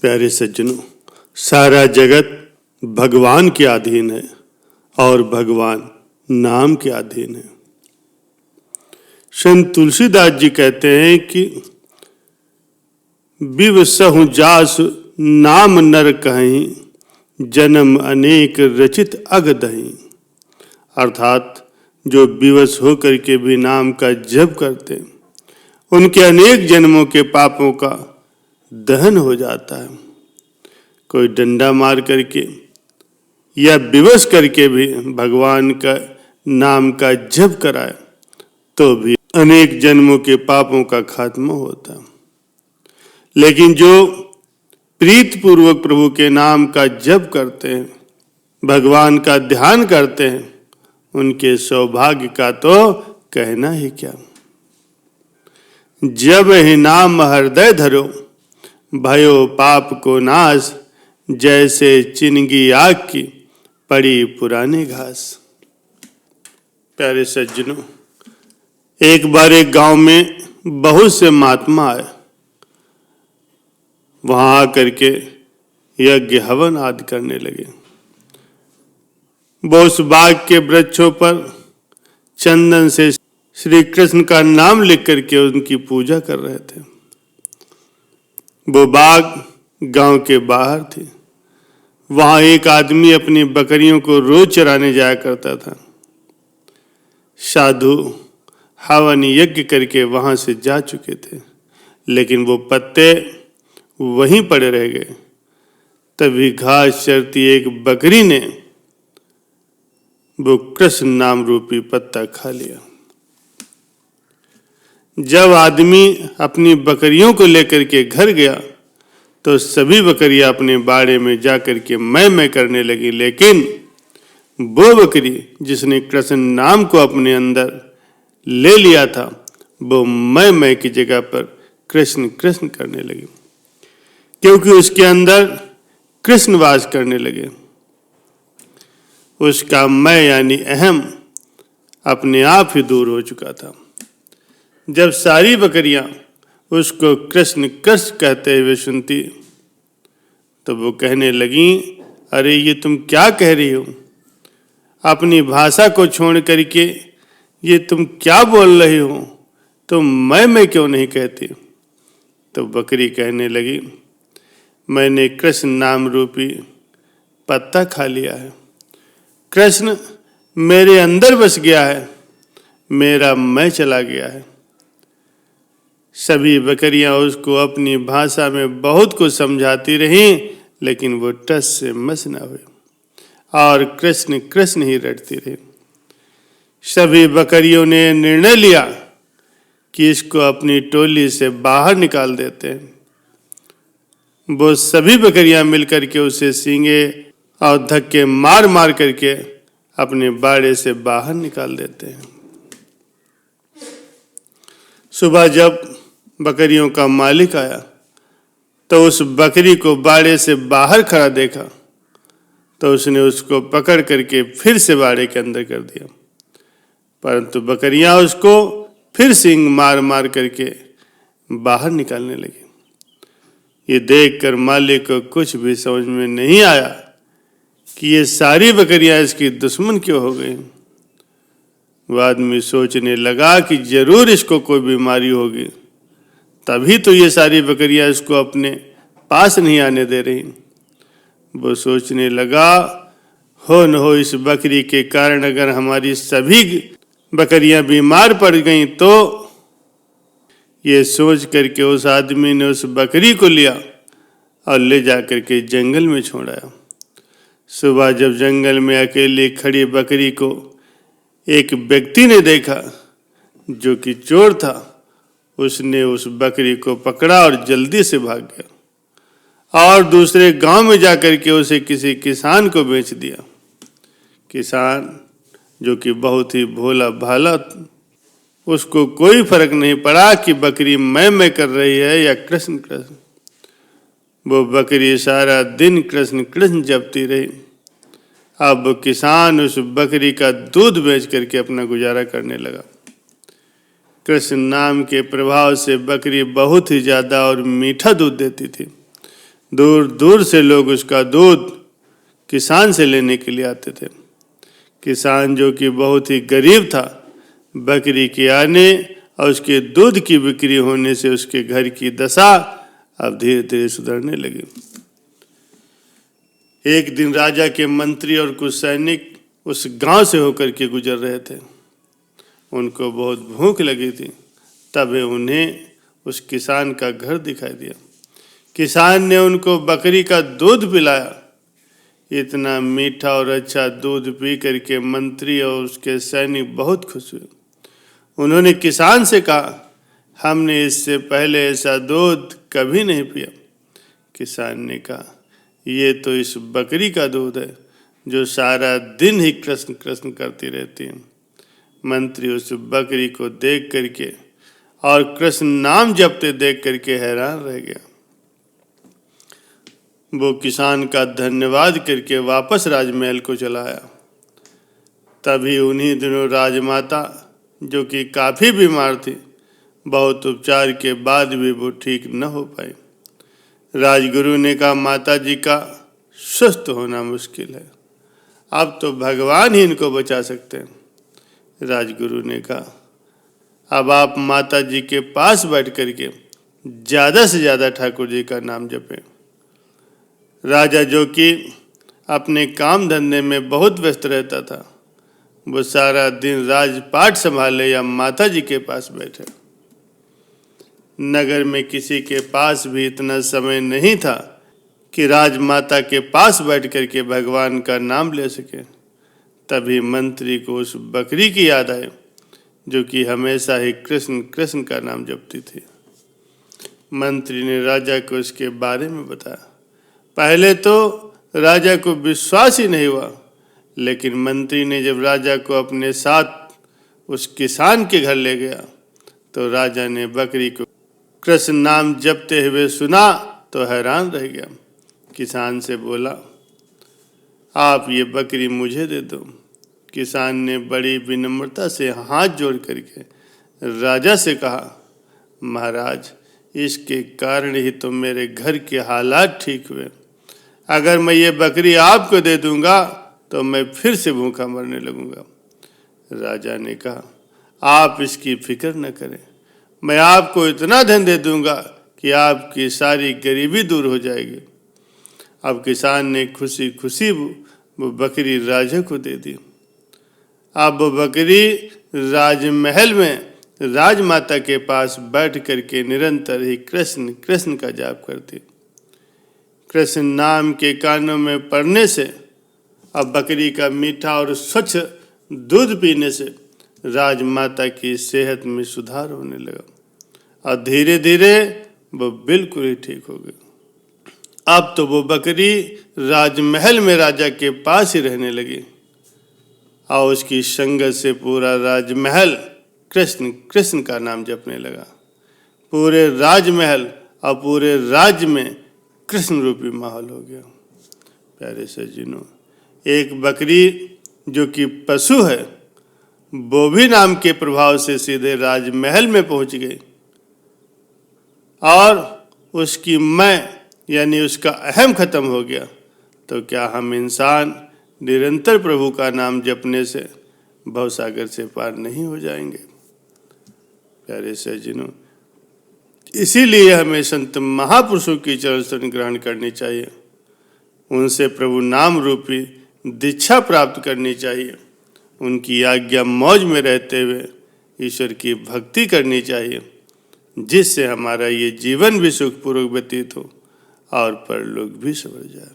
प्यारे सज्जनों, सारा जगत भगवान के अधीन है और भगवान नाम के अधीन है। संत तुलसीदास जी कहते हैं कि विवसहु जास नाम नर कहीं, जन्म अनेक रचित अग दहीं। अर्थात जो विवश होकर के भी नाम का जप करते हैं, उनके अनेक जन्मों के पापों का दहन हो जाता है। कोई डंडा मार करके या विवश करके भी भगवान का नाम का जप कराए तो भी अनेक जन्मों के पापों का खात्मा होता है। लेकिन जो प्रीत पूर्वक प्रभु के नाम का जप करते हैं, भगवान का ध्यान करते हैं, उनके सौभाग्य का तो कहना ही क्या। जब ही नाम हृदय धरो, भयो पाप को नाश, जैसे चिनगी आग की पड़ी पुरानी घास। प्यारे सज्जनों, एक बार एक गांव में बहुत से महात्मा आए। वहां आकर के यज्ञ हवन आदि करने लगे। वो उस बाग के वृक्षों पर चंदन से श्री कृष्ण का नाम लिख करके उनकी पूजा कर रहे थे। वो बाग गांव के बाहर थी। वहां एक आदमी अपनी बकरियों को रोज चराने जाया करता था। साधु हवन यज्ञ करके वहां से जा चुके थे, लेकिन वो पत्ते वहीं पड़े रह गए। तभी घास चरती एक बकरी ने वो कृष्ण नाम रूपी पत्ता खा लिया। जब आदमी अपनी बकरियों को लेकर के घर गया तो सभी बकरियां अपने बाड़े में जाकर के मैं करने लगी, लेकिन वो बकरी जिसने कृष्ण नाम को अपने अंदर ले लिया था, वो मैं की जगह पर कृष्ण कृष्ण करने लगी, क्योंकि उसके अंदर कृष्ण वास करने लगे। उसका मैं यानी अहम अपने आप ही दूर हो चुका था। जब सारी बकरियां उसको कृष्ण कृष्ण कहते हुए सुनती तो वो कहने लगी, अरे ये तुम क्या कह रही हो? अपनी भाषा को छोड़ करके ये तुम क्या बोल रही हो? तुम मैं क्यों नहीं कहती? तो बकरी कहने लगी, मैंने कृष्ण नाम रूपी पत्ता खा लिया है। कृष्ण मेरे अंदर बस गया है, मेरा मैं चला गया है। सभी बकरियां उसको अपनी भाषा में बहुत कुछ समझाती रहीं, लेकिन वो टस से मस न हुई और कृष्ण कृष्ण ही रटती रही। सभी बकरियों ने निर्णय लिया कि इसको अपनी टोली से बाहर निकाल देते हैं। वो सभी बकरियां मिलकर के उसे सींगे और धक्के मार मार करके अपने बाड़े से बाहर निकाल देते हैं। सुबह जब बकरियों का मालिक आया तो उस बकरी को बाड़े से बाहर खड़ा देखा तो उसने उसको पकड़ करके फिर से बाड़े के अंदर कर दिया, परंतु बकरियां उसको फिर सींग मार मार करके बाहर निकालने लगी। ये देखकर मालिक को कुछ भी समझ में नहीं आया कि ये सारी बकरियां इसकी दुश्मन क्यों हो गई। वो आदमी सोचने लगा कि जरूर इसको कोई बीमारी होगी, तभी तो ये सारी बकरियां इसको अपने पास नहीं आने दे रही। वो सोचने लगा, हो न हो इस बकरी के कारण अगर हमारी सभी बकरियां बीमार पड़ गईं तो। ये सोच करके उस आदमी ने उस बकरी को लिया और ले जाकर के जंगल में छोड़ाया। सुबह जब जंगल में अकेली खड़ी बकरी को एक व्यक्ति ने देखा जो कि चोर था, उसने उस बकरी को पकड़ा और जल्दी से भाग गया और दूसरे गांव में जाकर के उसे किसी किसान को बेच दिया। किसान जो कि बहुत ही भोला भाला, उसको कोई फर्क नहीं पड़ा कि बकरी मैं कर रही है या कृष्ण कृष्ण। वो बकरी सारा दिन कृष्ण कृष्ण जपती रही। अब किसान उस बकरी का दूध बेच करके अपना गुजारा करने लगा। कृष्ण नाम के प्रभाव से बकरी बहुत ही ज्यादा और मीठा दूध देती थी। दूर दूर से लोग उसका दूध किसान से लेने के लिए आते थे। किसान जो कि बहुत ही गरीब था, बकरी के आने और उसके दूध की बिक्री होने से उसके घर की दशा अब धीरे धीरे सुधरने लगी। एक दिन राजा के मंत्री और कुछ सैनिक उस गांव से होकर के गुजर रहे थे। उनको बहुत भूख लगी थी, तब उन्हें उस किसान का घर दिखाई दिया। किसान ने उनको बकरी का दूध पिलाया। इतना मीठा और अच्छा दूध पी करके मंत्री और उसके सैनिक बहुत खुश हुए। उन्होंने किसान से कहा, हमने इससे पहले ऐसा दूध कभी नहीं पिया। किसान ने कहा, ये तो इस बकरी का दूध है जो सारा दिन ही कृष्ण कृष्ण करती रहती है। मंत्री उस बकरी को देख करके और कृष्ण नाम जपते देख करके हैरान रह गया। वो किसान का धन्यवाद करके वापस राजमहल को चला आया। तभी उन्हीं दिनों राजमाता, जो कि काफी बीमार थी, बहुत उपचार के बाद भी वो ठीक न हो पाई। राजगुरु ने कहा, माता जी का स्वस्थ होना मुश्किल है, अब तो भगवान ही इनको बचा सकते हैं। राजगुरु ने कहा, अब आप माता जी के पास बैठ करके ज्यादा से ज्यादा ठाकुर जी का नाम जपें। राजा, जो कि अपने काम धंधे में बहुत व्यस्त रहता था, वो सारा दिन राजपाट संभाले या माता जी के पास बैठे। नगर में किसी के पास भी इतना समय नहीं था कि राजमाता के पास बैठ करके भगवान का नाम ले सके। तभी मंत्री को उस बकरी की याद आई, जो कि हमेशा ही कृष्ण कृष्ण का नाम जपती थी। मंत्री ने राजा को उसके बारे में बताया। पहले तो राजा को विश्वास ही नहीं हुआ, लेकिन मंत्री ने जब राजा को अपने साथ उस किसान के घर ले गया तो राजा ने बकरी को कृष्ण नाम जपते हुए सुना तो हैरान रह गया। किसान से बोला, आप ये बकरी मुझे दे दो। किसान ने बड़ी विनम्रता से हाथ जोड़ करके राजा से कहा, महाराज, इसके कारण ही तो मेरे घर के हालात ठीक हुए। अगर मैं ये बकरी आपको दे दूंगा तो मैं फिर से भूखा मरने लगूंगा। राजा ने कहा, आप इसकी फिक्र न करें, मैं आपको इतना धन दे दूंगा कि आपकी सारी गरीबी दूर हो जाएगी। अब किसान ने खुशी खुशी वो बकरी राजा को दे दी। अब वो बकरी राजमहल में राजमाता के पास बैठ करके निरंतर ही कृष्ण कृष्ण का जाप करती। कृष्ण नाम के कानों में पड़ने से, अब बकरी का मीठा और स्वच्छ दूध पीने से राजमाता की सेहत में सुधार होने लगा और धीरे धीरे वो बिल्कुल ही ठीक हो गई। अब तो वो बकरी राजमहल में राजा के पास ही रहने लगी और उसकी संगत से पूरा राजमहल कृष्ण कृष्ण का नाम जपने लगा। पूरे राजमहल और पूरे राज्य में कृष्ण रूपी माहौल हो गया। प्यारे सज्जनों, एक बकरी जो कि पशु है, वो भी नाम के प्रभाव से सीधे राजमहल में पहुंच गई और उसकी मैं यानी उसका अहम खत्म हो गया। तो क्या हम इंसान निरंतर प्रभु का नाम जपने से भवसागर से पार नहीं हो जाएंगे? प्यारे सज्जनों, इसीलिए हमें संत महापुरुषों की चरण शरण ग्रहण करनी चाहिए, उनसे प्रभु नाम रूपी दीक्षा प्राप्त करनी चाहिए, उनकी आज्ञा मौज में रहते हुए ईश्वर की भक्ति करनी चाहिए, जिससे हमारा ये जीवन भी सुखपूर्वक व्यतीत हो और परलोक भी सवर जाए।